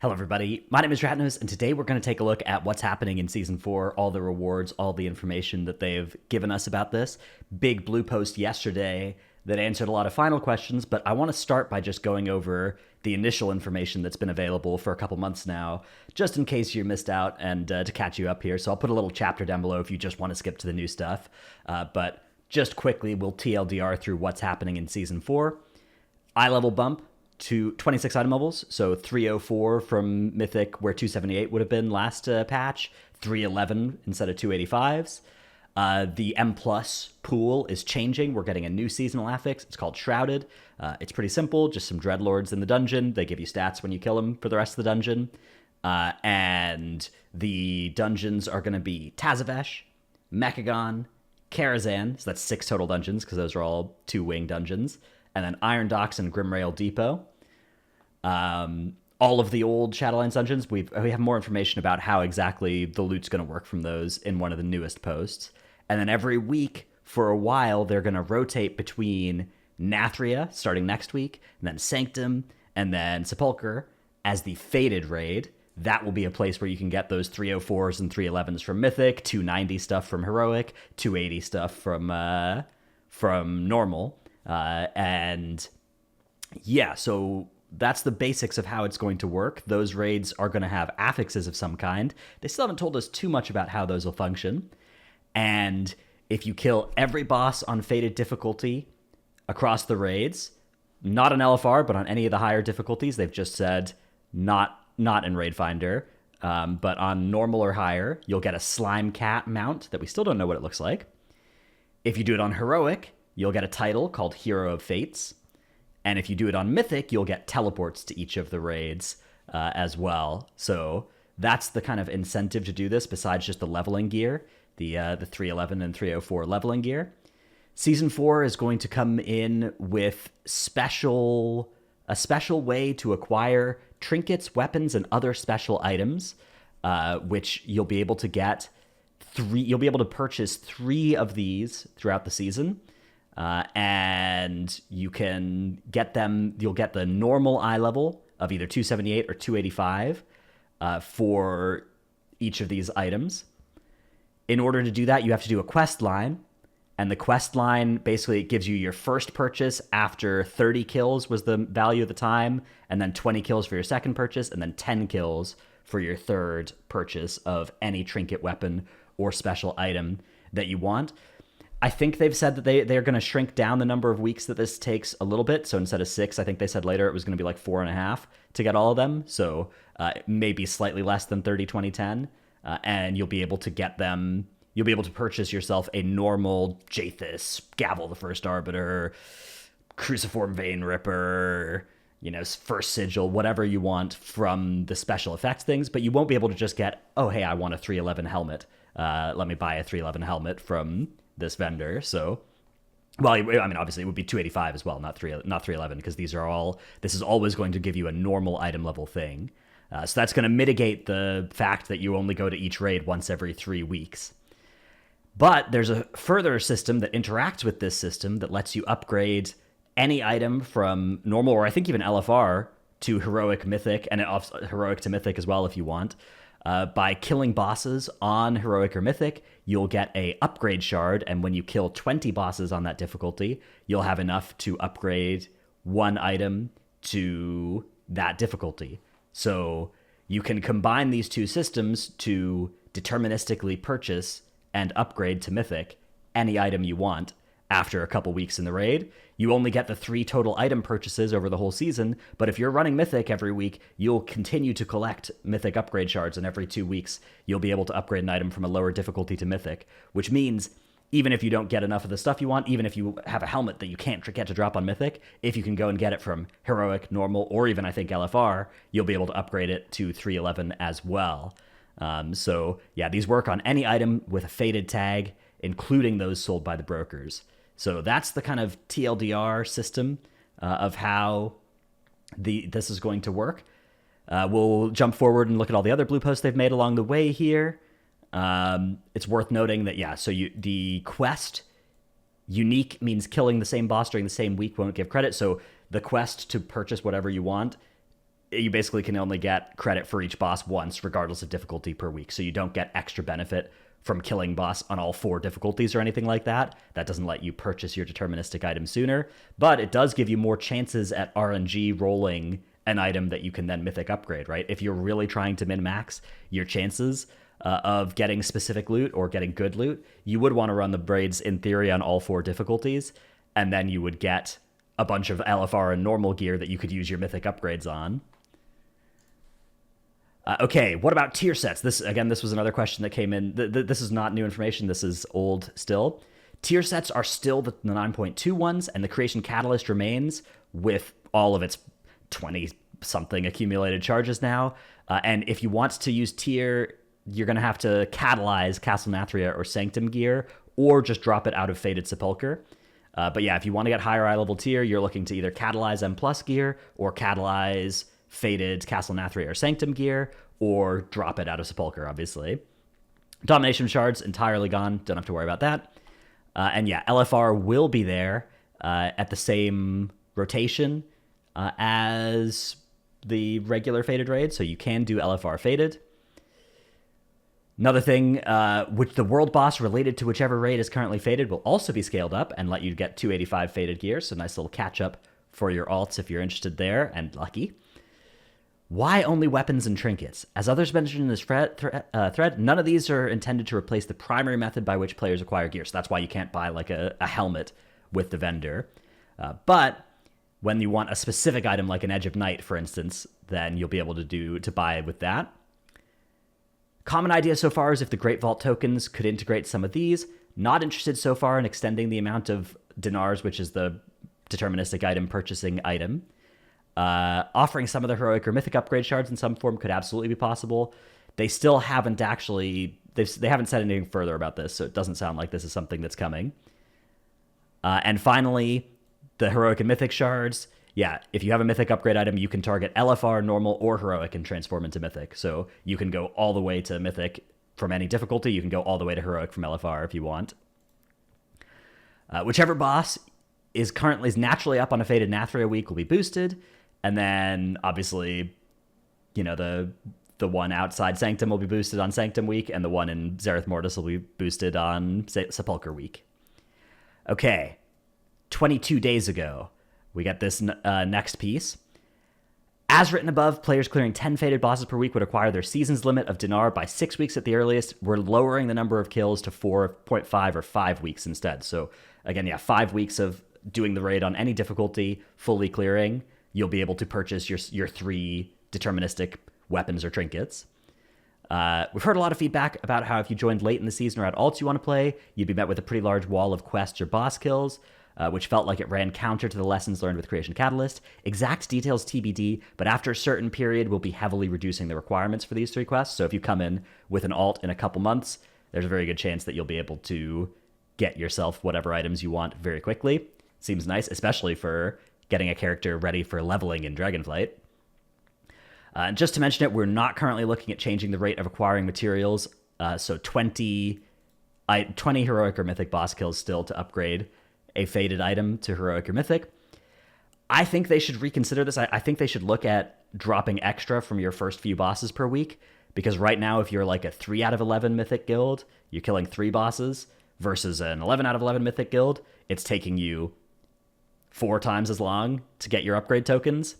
Hello, everybody. My name is Ratnos, and today we're going to take a look at what's happening in Season 4, all the rewards, all the information that they've given us about this. Big blue post yesterday that answered a lot of final questions, but I want to start by just going over the initial information that's been available for a couple months now, just in case you missed out and to catch you up here. So I'll put a little chapter down below if you just want to skip to the new stuff. But just quickly, we'll TLDR through what's happening in Season 4. Eye level bump to 26 item levels, so 304 from Mythic, where 278 would have been last patch, 311 instead of 285s. The M plus pool is changing. We're getting a new seasonal affix. It's called Shrouded. It's pretty simple, just some Dreadlords in the dungeon. They give you stats when you kill them for the rest of the dungeon. And the dungeons are going to be Tazavesh, Mechagon, Karazhan, so that's 6 total dungeons, because those are all 2-wing dungeons. And then Iron Docks and Grimrail Depot. All of the old Shadowlands dungeons, we have more information about how exactly the loot's going to work from those in one of the newest posts. And then every week, for a while, they're going to rotate between Nathria, starting next week, and then Sanctum, and then Sepulchre as the Fated raid. That will be a place where you can get those 304s and 311s from Mythic, 290 stuff from Heroic, 280 stuff from Normal. And yeah, so that's the basics of how it's going to work. Those raids are going to have affixes of some kind. They still haven't told us too much about how those will function. And if you kill every boss on Fated difficulty across the raids, not on LFR, but on any of the higher difficulties, they've just said not in Raid Finder, but on normal or higher, you'll get a Slime Cat mount that we still don't know what it looks like. If you do it on Heroic, you'll get a title called Hero of Fates. And if you do it on Mythic, you'll get teleports to each of the raids as well. So that's the kind of incentive to do this, besides just the leveling gear, the 311 and 304 leveling gear. Season 4 is going to come in with a special way to acquire trinkets, weapons, and other special items, which you'll be able to get you'll be able to purchase 3 of these throughout the season. And you can get them, you'll get the normal eye level of either 278 or 285 for each of these items. In order to do that, you have to do a quest line. And the quest line basically gives you your first purchase after 30 kills was the value at the time, and then 20 kills for your second purchase, and then 10 kills for your third purchase of any trinket, weapon, or special item that you want. I think they've said that they're going to shrink down the number of weeks that this takes a little bit. So instead of 6, I think they said later it was going to be like 4.5 to get all of them. So maybe slightly less than 30, 20, 10. And you'll be able to get them. You'll be able to purchase yourself a normal Jathis, Gavel the First Arbiter, Cruciform Vein Ripper, First Sigil, whatever you want from the special effects things. But you won't be able to just get, oh, hey, I want a 311 helmet. Let me buy a 311 helmet from this vendor. So, well, I mean, obviously it would be 285 as well, not 311, because this is always going to give you a normal item level thing. So that's going to mitigate the fact that you only go to each raid once every 3 weeks. But there's a further system that interacts with this system that lets you upgrade any item from normal, or I think even LFR, to Heroic, Mythic, and Heroic to Mythic as well if you want. By killing bosses on Heroic or Mythic, you'll get a upgrade shard, and when you kill 20 bosses on that difficulty, you'll have enough to upgrade one item to that difficulty. So you can combine these two systems to deterministically purchase and upgrade to Mythic any item you want after a couple weeks in the raid. You only get the 3 total item purchases over the whole season, but if you're running Mythic every week, you'll continue to collect Mythic upgrade shards, and every 2 weeks, you'll be able to upgrade an item from a lower difficulty to Mythic, which means even if you don't get enough of the stuff you want, even if you have a helmet that you can't get to drop on Mythic, if you can go and get it from Heroic, Normal, or even, I think, LFR, you'll be able to upgrade it to 311 as well. So, yeah, these work on any item with a Fated tag, including those sold by the brokers. So that's the kind of TLDR system of how this is going to work. We'll jump forward and look at all the other blue posts they've made along the way here. It's worth noting that, yeah, so the quest unique means killing the same boss during the same week won't give credit. So the quest to purchase whatever you want you basically can only get credit for each boss once, regardless of difficulty per week. So you don't get extra benefit from killing boss on all 4 difficulties or anything like that. That doesn't let you purchase your deterministic item sooner, but it does give you more chances at RNG rolling an item that you can then mythic upgrade, right? If you're really trying to min-max your chances of getting specific loot or getting good loot, you would want to run the braids in theory on all 4 difficulties, and then you would get a bunch of LFR and normal gear that you could use your mythic upgrades on. Okay, what about tier sets? This was another question that came in. This is not new information. This is old still. Tier sets are still the 9.2 ones, and the Creation Catalyst remains with all of its 20-something accumulated charges now. And if you want to use tier, you're going to have to catalyze Castle Nathria or Sanctum gear, or just drop it out of Fated Sepulcher. But yeah, if you want to get higher eye-level tier, you're looking to either catalyze M+ gear, or catalyze Fated Castle Nathria or Sanctum gear, or drop it out of Sepulcher, obviously. Domination shards, entirely gone. Don't have to worry about that. And yeah, LFR will be there at the same rotation as the regular Fated raid, so you can do LFR Fated. Another thing, which the world boss related to whichever raid is currently Fated will also be scaled up and let you get 285 Fated gear, so nice little catch-up for your alts if you're interested there, and lucky. Why only weapons and trinkets? As others mentioned in this thread, none of these are intended to replace the primary method by which players acquire gear, so that's why you can't buy like a helmet with the vendor. But when you want a specific item like an Edge of Night, for instance, then you'll be able to buy with that. Common idea so far is if the Great Vault tokens could integrate some of these. Not interested so far in extending the amount of dinars, which is the deterministic item purchasing item. Offering some of the heroic or mythic upgrade shards in some form could absolutely be possible. They still haven't actually... They haven't said anything further about this, so it doesn't sound like this is something that's coming. And finally, the heroic and mythic shards. Yeah, if you have a mythic upgrade item, you can target LFR, normal, or heroic and transform into mythic. So you can go all the way to mythic from any difficulty. You can go all the way to heroic from LFR if you want. Whichever boss is naturally up on a Fated Nathria week will be boosted. And then, obviously, the one outside Sanctum will be boosted on Sanctum week, and the one in Zereth Mortis will be boosted on Sepulcher week. Okay, 22 days ago, we got this next piece. As written above, players clearing 10 Fated bosses per week would acquire their season's limit of dinar by 6 weeks at the earliest. We're lowering the number of kills to 4.5 or 5 weeks instead. So, again, yeah, 5 weeks of doing the raid on any difficulty, fully clearing. You'll be able to purchase your 3 deterministic weapons or trinkets. We've heard a lot of feedback about how if you joined late in the season or had alts you want to play, you'd be met with a pretty large wall of quests or boss kills, which felt like it ran counter to the lessons learned with Creation Catalyst. Exact details TBD, but after a certain period, we'll be heavily reducing the requirements for these 3 quests. So if you come in with an alt in a couple months, there's a very good chance that you'll be able to get yourself whatever items you want very quickly. Seems nice, especially for getting a character ready for leveling in Dragonflight. Just to mention it, we're not currently looking at changing the rate of acquiring materials, so 20 heroic or mythic boss kills still to upgrade a Fated item to heroic or mythic. I think they should reconsider this. I think they should look at dropping extra from your first few bosses per week, because right now if you're like a 3 out of 11 mythic guild, you're killing 3 bosses, versus an 11 out of 11 mythic guild, it's taking you 4 times as long to get your upgrade tokens.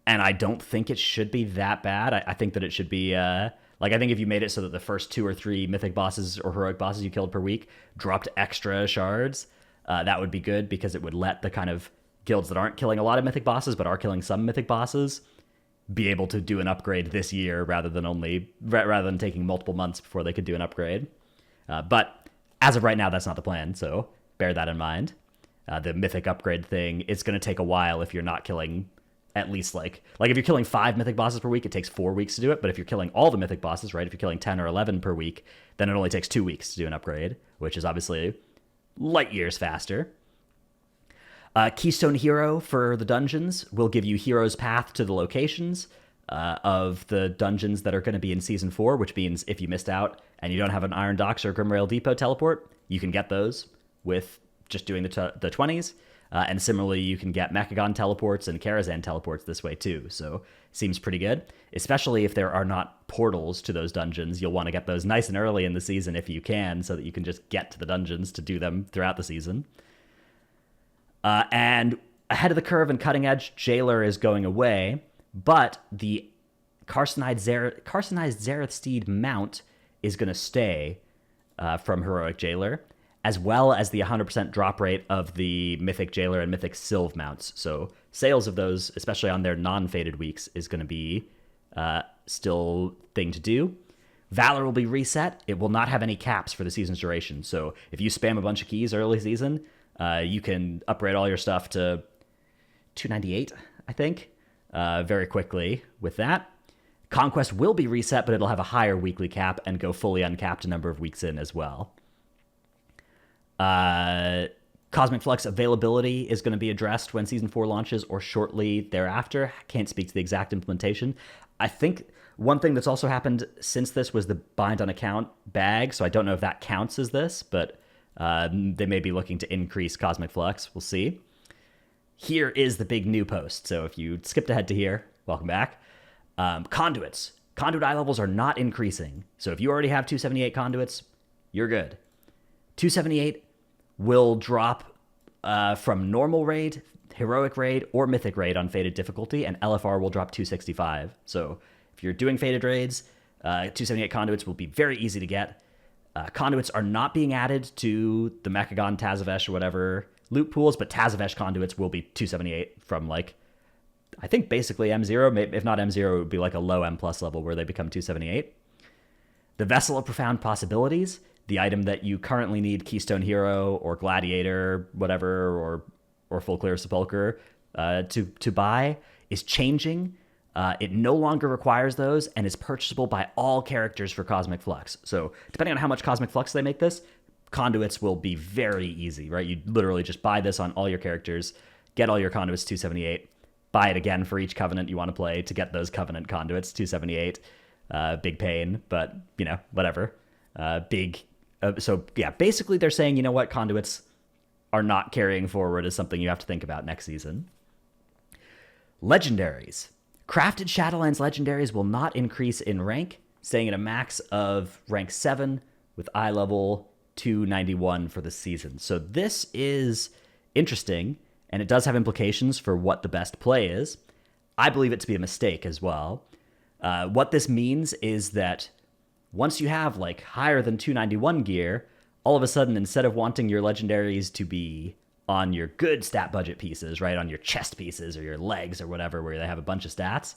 And I don't think it should be that bad. I think that it should be, I think if you made it so that the first 2 or 3 mythic bosses or heroic bosses you killed per week dropped extra shards, that would be good, because it would let the kind of guilds that aren't killing a lot of mythic bosses but are killing some mythic bosses be able to do an upgrade this year rather than taking multiple months before they could do an upgrade. But as of right now, that's not the plan, so bear that in mind. The mythic upgrade thing, it's going to take a while if you're not killing at least like if you're killing 5 mythic bosses per week, it takes 4 weeks to do it. But if you're killing all the mythic bosses, right, if you're killing 10 or 11 per week, then it only takes 2 weeks to do an upgrade, which is obviously light years faster. Keystone Hero for the dungeons will give you Hero's Path to the locations of the dungeons that are going to be in Season 4, which means if you missed out and you don't have an Iron Docks or Grimrail Depot teleport, you can get those with just doing the 20s. And similarly, you can get Mechagon teleports and Karazhan teleports this way too. So seems pretty good, especially if there are not portals to those dungeons. You'll want to get those nice and early in the season if you can, so that you can just get to the dungeons to do them throughout the season. And ahead of the curve and cutting edge, Jailer is going away, but the Carcinized Zareth Steed mount is going to stay from Heroic Jailer, as well as the 100% drop rate of the Mythic Jailer and Mythic Sylve mounts. So sales of those, especially on their non-faded weeks, is going to be still thing to do. Valor will be reset. It will not have any caps for the season's duration. So if you spam a bunch of keys early season, you can upgrade all your stuff to 298, I think, very quickly with that. Conquest will be reset, but it'll have a higher weekly cap and go fully uncapped a number of weeks in as well. Cosmic Flux availability is going to be addressed when Season 4 launches or shortly thereafter. Can't speak to the exact implementation. I think one thing that's also happened since this was the bind on account bag, so I don't know if that counts as this, but they may be looking to increase Cosmic Flux. We'll see. Here is the big new post. So if you skipped ahead to here, welcome back. Conduits. Conduit eye levels are not increasing. So if you already have 278 conduits, you're good. 278 will drop from normal raid, heroic raid, or mythic raid on faded difficulty, and LFR will drop 265. So if you're doing faded raids, 278 conduits will be very easy to get. Conduits are not being added to the Mechagon, Tazavesh, or whatever loot pools, but Tazavesh conduits will be 278 from, like, I think basically M0. If not M0, it would be like a low M plus level where they become 278. The Vessel of Profound Possibilities, the item that you currently need Keystone Hero or Gladiator, whatever, or Full Clear Sepulcher to buy, is changing. It no longer requires those and is purchasable by all characters for Cosmic Flux. So depending on how much Cosmic Flux they make this, conduits will be very easy, right? You literally just buy this on all your characters, get all your conduits 278, buy it again for each Covenant you want to play to get those Covenant conduits 278. Big pain, but, you know, whatever. So yeah, basically they're saying, you know what, conduits are not carrying forward as something you have to think about next season. Legendaries. Crafted Shadowlands legendaries will not increase in rank, staying at a max of rank 7 with eye level 291 for the season. So this is interesting, and it does have implications for what the best play is. I believe it to be a mistake as well. What this means is that once you have like higher than 291 gear, all of a sudden, instead of wanting your legendaries to be on your good stat budget pieces, right, on your chest pieces or your legs or whatever, where they have a bunch of stats,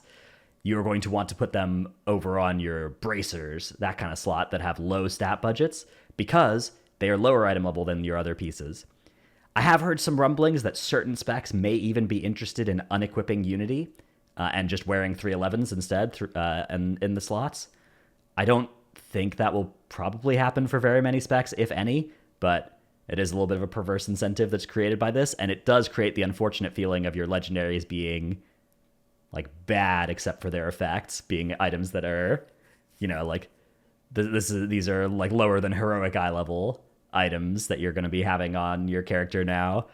you're going to want to put them over on your bracers, that kind of slot that have low stat budgets, because they are lower item level than your other pieces. I have heard some rumblings that certain specs may even be interested in unequipping Unity and just wearing 311s instead and in the slots. I don't think that will probably happen for very many specs, if any, but it is a little bit of a perverse incentive that's created by this, and it does create the unfortunate feeling of your legendaries being like bad except for their effects, being items that are, you know, like these are like lower than heroic eye level items that you're going to be having on your character now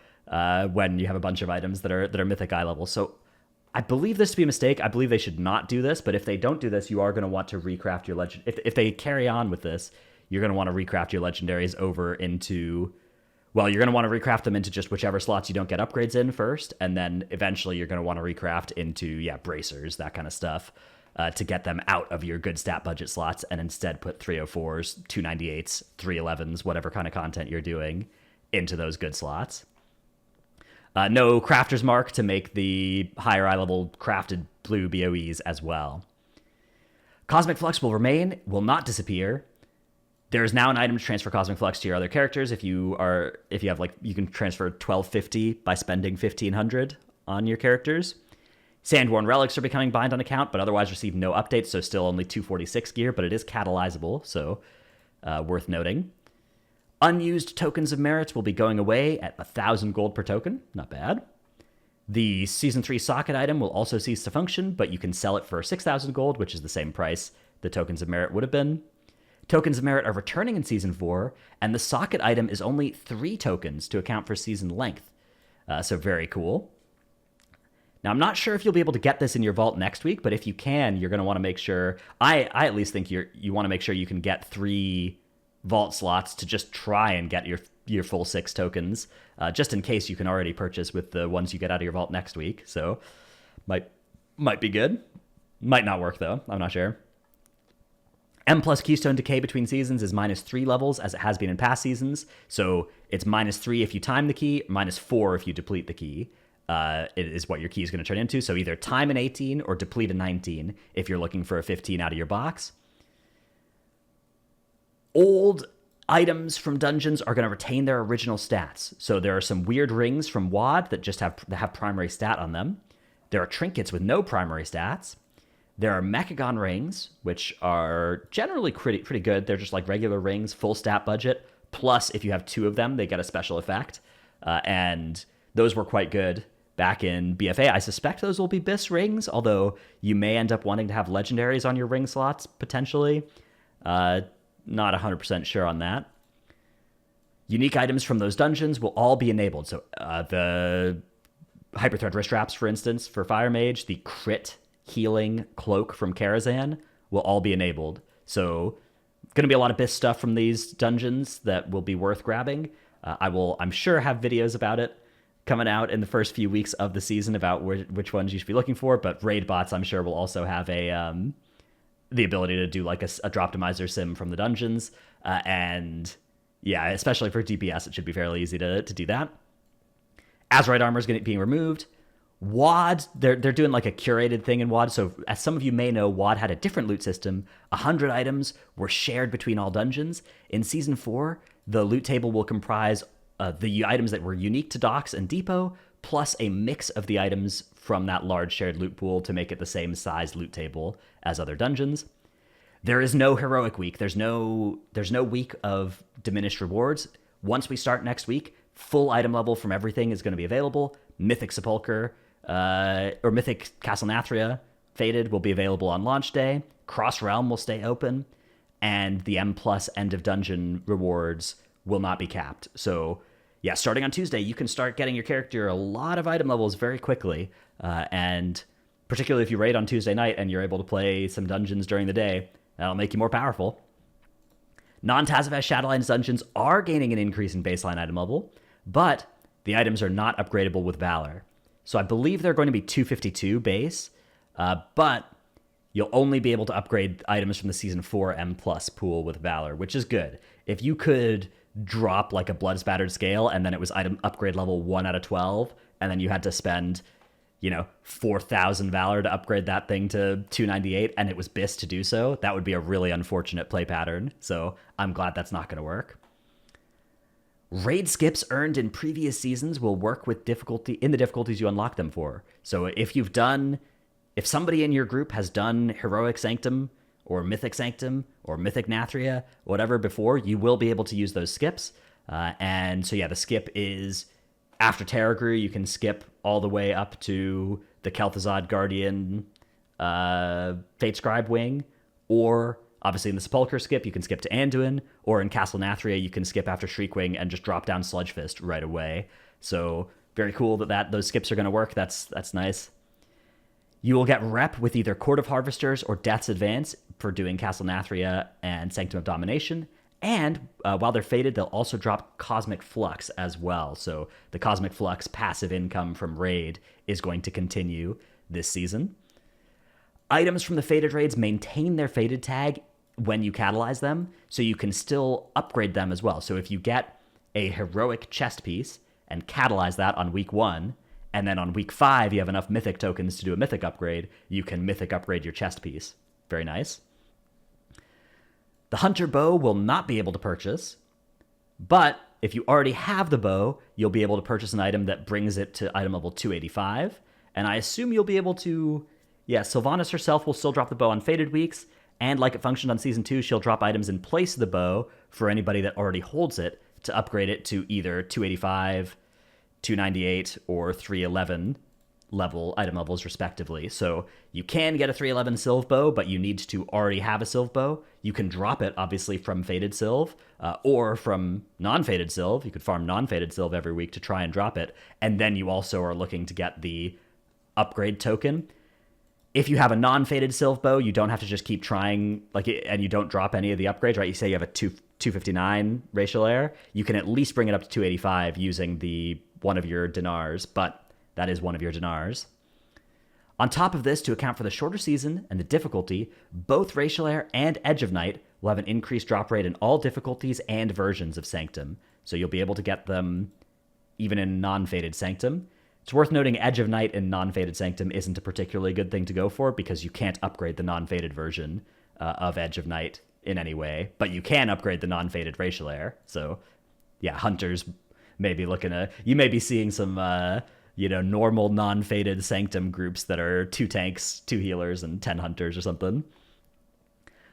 when you have a bunch of items that are mythic eye level. So I believe this to be a mistake. I believe they should not do this, but if they don't do this, you are going to want to recraft your legend. If they carry on with this, you're going to want to recraft your legendaries over into, well, you're going to want to recraft them into just whichever slots you don't get upgrades in first, and then eventually you're going to want to recraft into, bracers, that kind of stuff, to get them out of your good stat budget slots and instead put 304s, 298s, 311s, whatever kind of content you're doing into those good slots. No crafter's mark to make the higher eye level crafted blue BOEs as well. Cosmic Flux will remain, will not disappear. There is now an item to transfer Cosmic Flux to your other characters. If you have like, you can transfer 1250 by spending 1500 on your characters. Sandworn relics are becoming bind on account, but otherwise receive no updates, so still only 246 gear, but it is catalyzable, so worth noting. Unused tokens of merit will be going away at 1,000 gold per token. Not bad. The Season 3 socket item will also cease to function, but you can sell it for 6,000 gold, which is the same price the tokens of merit would have been. Tokens of merit are returning in Season 4, and the socket item is only 3 tokens to account for season length. So very cool. Now, I'm not sure if you'll be able to get this in your vault next week, but if you can, you're going to want to make sure. I at least think you want to make sure you can get 3 vault slots to just try and get your full 6 tokens, just in case you can already purchase with the ones you get out of your vault next week. So might be good. Might not work though. I'm not sure. M plus Keystone Decay between seasons is -3 levels, as it has been in past seasons. So it's -3 if you time the key, -4 if you deplete the key. It is what your key is going to turn into. So either time an 18 or deplete a 19 if you're looking for a 15 out of your box. Old items from dungeons are going to retain their original stats. So there are some weird rings from WoD that just have primary stat on them. There are trinkets with no primary stats. There are Mechagon rings, which are generally pretty good. They're just like regular rings, full stat budget. Plus, if you have 2 of them, they get a special effect. And those were quite good back in BFA. I suspect those will be BIS rings, although you may end up wanting to have legendaries on your ring slots, potentially. Not 100% sure on that. Unique items from those dungeons will all be enabled. So the Hyperthread wrist wraps, for instance, for Fire Mage, the crit healing cloak from Karazhan will all be enabled. So going to be a lot of BIS stuff from these dungeons that will be worth grabbing. I'm sure, have videos about it coming out in the first few weeks of the season about which ones you should be looking for, but raid bots, I'm sure, will also have the ability to do like a Droptimizer sim from the dungeons, and yeah, especially for DPS, it should be fairly easy to do that. Azerite armor is being removed. WoD, they're doing like a curated thing in WoD. So as some of you may know, WoD had a different loot system. 100 items were shared between all dungeons. In Season 4, the loot table will comprise the items that were unique to Docks and Depot, plus a mix of the items from that large shared loot pool to make it the same size loot table as other dungeons. There is no heroic week. There's no week of diminished rewards. Once we start next week, full item level from everything is going to be available. Mythic Sepulcher or Mythic Castle Nathria Faded will be available on launch day. Cross Realm will stay open, and the M plus end of dungeon rewards will not be capped. So yeah, starting on Tuesday, you can start getting your character a lot of item levels very quickly, and particularly if you raid on Tuesday night and you're able to play some dungeons during the day, that'll make you more powerful. Non-Tazavest Shadowlands dungeons are gaining an increase in baseline item level, but the items are not upgradable with Valor. So I believe they're going to be 252 base, but you'll only be able to upgrade items from the Season 4 M plus pool with Valor, which is good. If you could drop like a blood spattered scale and then it was item upgrade level 1 out of 12, and then you had to spend 4,000 Valor to upgrade that thing to 298, and it was BIS to do so, that would be a really unfortunate play pattern. So I'm glad that's not going to work. Raid skips earned in previous seasons will work with difficulty in the difficulties you unlock them for. So if somebody in your group has done Heroic Sanctum or Mythic Sanctum or Mythic Nathria, whatever before, you will be able to use those skips. And so yeah, the skip is after Terragru, you can skip all the way up to the Kel'Thuzad Guardian Fate Scribe wing, or obviously in the Sepulcher skip, you can skip to Anduin, or in Castle Nathria, you can skip after Shriekwing and just drop down Sludgefist right away. So very cool that those skips are going to work. That's nice. You will get rep with either Court of Harvesters or Death's Advance for doing Castle Nathria and Sanctum of Domination. And while they're faded, they'll also drop Cosmic Flux as well. So the Cosmic Flux passive income from Raid is going to continue this season. Items from the faded raids maintain their faded tag when you catalyze them, so you can still upgrade them as well. So if you get a heroic chest piece and catalyze that on week 1, and then on week 5 you have enough mythic tokens to do a mythic upgrade, you can mythic upgrade your chest piece. Very nice. The Hunter Bow will not be able to purchase, but if you already have the bow, you'll be able to purchase an item that brings it to item level 285, and I assume you'll be able to... Yeah, Sylvanas herself will still drop the bow on faded weeks, and like it functioned on Season 2, she'll drop items in place of the bow for anybody that already holds it to upgrade it to either 285, 298, or 311 item levels respectively. So you can get a 311 Sylve bow, but you need to already have a Sylve bow. You can drop it obviously from Faded Sylve or from non-Faded Sylve. You could farm non-Faded Sylve every week to try and drop it, and then you also are looking to get the upgrade token. If you have a non-Faded Sylve bow, you don't have to just keep trying, and you don't drop any of the upgrades, right? You say you have a 259 Racial Air, you can at least bring it up to 285 using the one of your dinars, but that is one of your dinars. On top of this, to account for the shorter season and the difficulty, both Racial Air and Edge of Night will have an increased drop rate in all difficulties and versions of Sanctum. So you'll be able to get them even in non-Faded Sanctum. It's worth noting Edge of Night in non-Faded Sanctum isn't a particularly good thing to go for because you can't upgrade the non-Faded version of Edge of Night in any way, but you can upgrade the non-Faded Racial Air. So yeah, hunters may be you may be seeing some normal non-Faded Sanctum groups that are 2 tanks, 2 healers, and 10 hunters or something.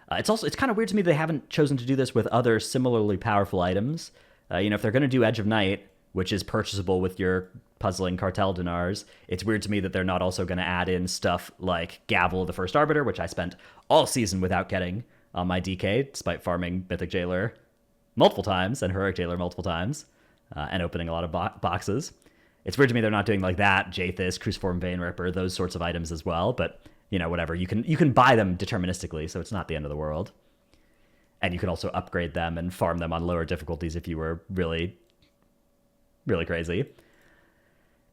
It's kind of weird to me they haven't chosen to do this with other similarly powerful items. If they're going to do Edge of Night, which is purchasable with your puzzling cartel dinars, it's weird to me that they're not also going to add in stuff like Gavel of the First Arbiter, which I spent all season without getting on my DK, despite farming Mythic Jailer multiple times and Heroic Jailer multiple times, and opening a lot of boxes. It's weird to me they're not doing like that, Jaethys, Cruciform Vein Ripper, those sorts of items as well, but whatever. You can buy them deterministically, so it's not the end of the world. And you can also upgrade them and farm them on lower difficulties if you were really, really crazy.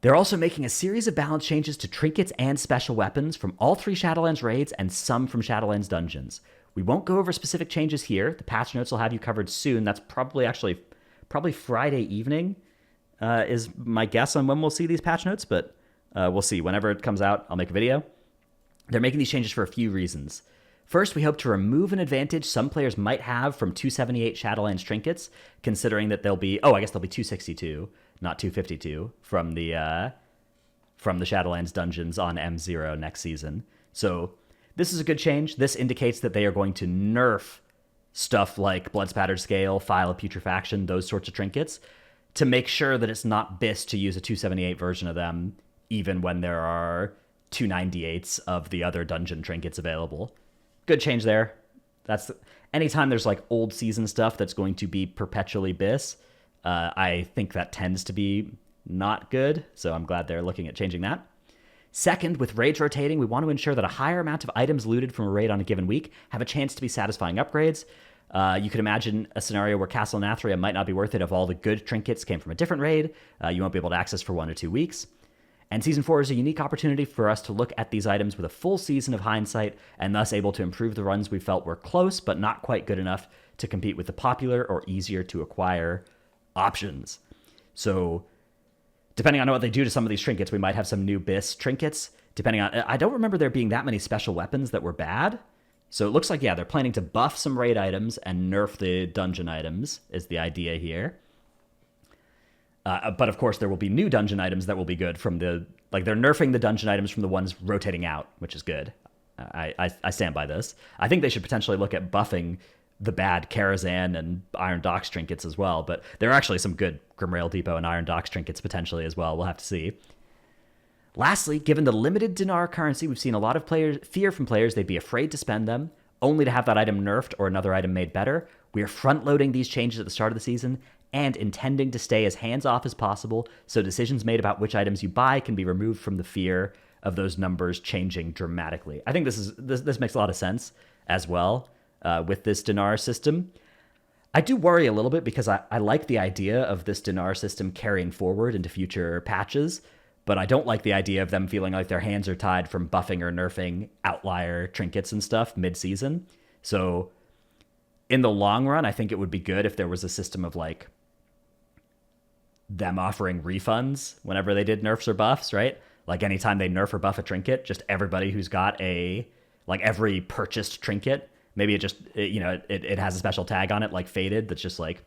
They're also making a series of balance changes to trinkets and special weapons from all 3 Shadowlands raids and some from Shadowlands dungeons. We won't go over specific changes here. The patch notes will have you covered soon. That's probably Friday evening is my guess on when we'll see these patch notes, but we'll see. Whenever it comes out, I'll make a video. They're making these changes for a few reasons. First, we hope to remove an advantage some players might have from 278 Shadowlands trinkets, considering that they'll be 262, not 252 from the Shadowlands dungeons on M0 next season. So this is a good change. This indicates that they are going to nerf stuff like Blood Spattered Scale, File of Putrefaction, those sorts of trinkets, to make sure that it's not BIS to use a 278 version of them, even when there are 298s of the other dungeon trinkets available. Good change there. That's anytime there's like old season stuff that's going to be perpetually BIS, I think that tends to be not good, so I'm glad they're looking at changing that. Second, with raids rotating, we want to ensure that a higher amount of items looted from a raid on a given week have a chance to be satisfying upgrades. You could imagine a scenario where Castle Nathria might not be worth it if all the good trinkets came from a different raid. You won't be able to access for 1 or 2 weeks. And Season 4 is a unique opportunity for us to look at these items with a full season of hindsight and thus able to improve the runs we felt were close but not quite good enough to compete with the popular or easier to acquire options. So depending on what they do to some of these trinkets, we might have some new BIS trinkets. I don't remember there being that many special weapons that were bad. So it looks like, they're planning to buff some raid items and nerf the dungeon items is the idea here. But of course, there will be new dungeon items that will be good from they're nerfing the dungeon items from the ones rotating out, which is good. I stand by this. I think they should potentially look at buffing the bad Karazhan and Iron Docks trinkets as well, but there are actually some good Grimrail Depot and Iron Docks trinkets potentially as well. We'll have to see. Lastly, given the limited dinar currency, we've seen a lot of fear from players they'd be afraid to spend them, only to have that item nerfed or another item made better. We are front-loading these changes at the start of the season and intending to stay as hands-off as possible so decisions made about which items you buy can be removed from the fear of those numbers changing dramatically. I think this makes a lot of sense as well with this dinar system. I do worry a little bit because I like the idea of this dinar system carrying forward into future patches, but I don't like the idea of them feeling like their hands are tied from buffing or nerfing outlier trinkets and stuff mid-season. So in the long run, I think it would be good if there was a system of like them offering refunds whenever they did nerfs or buffs, right? Like anytime they nerf or buff a trinket, just everybody who's got every purchased trinket, maybe it has a special tag on it like Faded that's just like,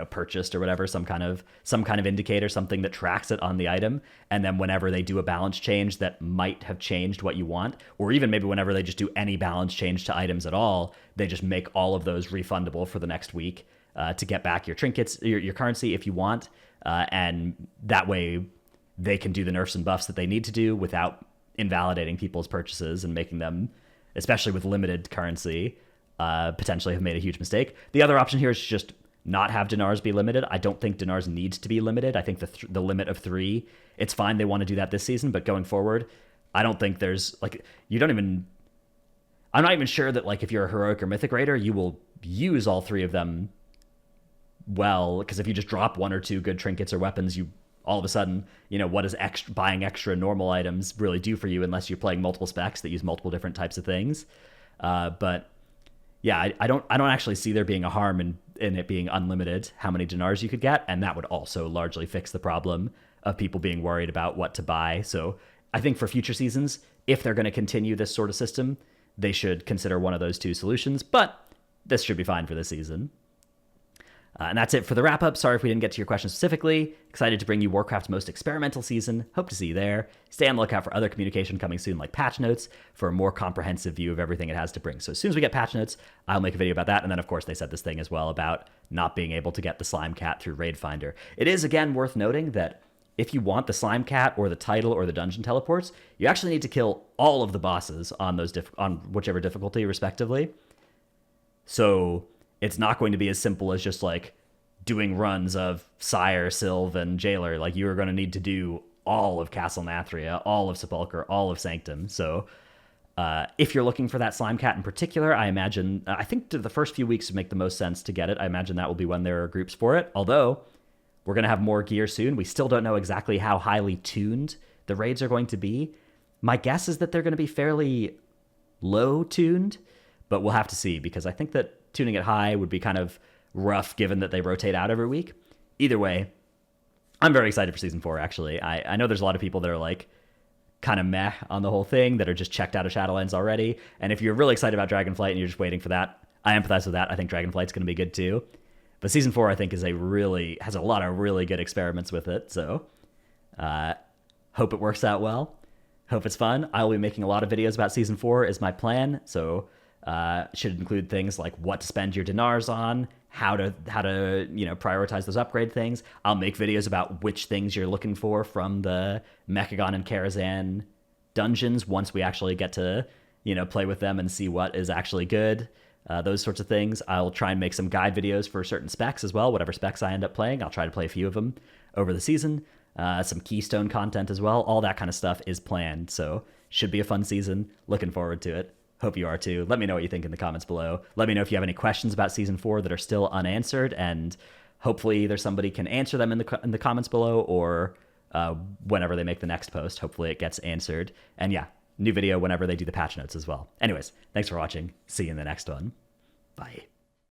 purchased or whatever, some kind of indicator, something that tracks it on the item. And then whenever they do a balance change that might have changed what you want, or even maybe whenever they just do any balance change to items at all, they just make all of those refundable for the next week to get back your trinkets, your currency if you want. And that way they can do the nerfs and buffs that they need to do without invalidating people's purchases and making them, especially with limited currency, potentially have made a huge mistake. The other option here is just not have dinars be limited. I don't think dinars need to be limited. I think the limit of 3, it's fine they want to do that this season, but going forward, I don't think there's, like, I'm not even sure that, like, if you're a heroic or mythic raider, you will use all 3 of them well, because if you just drop 1 or 2 good trinkets or weapons, you all of a sudden, what does buying extra normal items really do for you unless you're playing multiple specs that use multiple different types of things? But yeah, I don't actually see there being a harm in it being unlimited how many dinars you could get, and that would also largely fix the problem of people being worried about what to buy. So I think for future seasons, if they're going to continue this sort of system, they should consider one of those 2 solutions, but this should be fine for this season. And that's it for the wrap-up. Sorry if we didn't get to your question specifically. Excited to bring you Warcraft's most experimental season. Hope to see you there. Stay on the lookout for other communication coming soon, like patch notes, for a more comprehensive view of everything it has to bring. So as soon as we get patch notes, I'll make a video about that. And then, of course, they said this thing as well about not being able to get the Slime Cat through Raid Finder. It is, again, worth noting that if you want the Slime Cat or the title or the dungeon teleports, you actually need to kill all of the bosses on those on whichever difficulty, respectively. So it's not going to be as simple as just like doing runs of Sire, Sylve, and Jailer. Like, you are going to need to do all of Castle Nathria, all of Sepulchre, all of Sanctum. So if you're looking for that Slime Cat in particular, I think the first few weeks would make the most sense to get it. I imagine that will be when there are groups for it. Although we're going to have more gear soon. We still don't know exactly how highly tuned the raids are going to be. My guess is that they're going to be fairly low tuned, but we'll have to see, because I think that tuning it high would be kind of rough given that they rotate out every week. Either way, I'm very excited for Season 4, actually. I know there's a lot of people that are like kind of meh on the whole thing, that are just checked out of Shadowlands already. And if you're really excited about Dragonflight and you're just waiting for that, I empathize with that. I think Dragonflight's going to be good too. But Season 4, I think, has a lot of really good experiments with it. So hope it works out well. Hope it's fun. I will be making a lot of videos about Season 4 is my plan. So should include things like what to spend your dinars on, how to prioritize those upgrade things. I'll make videos about which things you're looking for from the Mechagon and Karazhan dungeons once we actually get to play with them and see what is actually good. Those sorts of things. I'll try and make some guide videos for certain specs as well. Whatever specs I end up playing, I'll try to play a few of them over the season. Some Keystone content as well. All that kind of stuff is planned. So should be a fun season. Looking forward to it. Hope you are too. Let me know what you think in the comments below. Let me know if you have any questions about Season 4 that are still unanswered, and hopefully either somebody can answer them in the comments below, or whenever they make the next post, hopefully it gets answered. And yeah, new video whenever they do the patch notes as well. Anyways, thanks for watching. See you in the next one. Bye.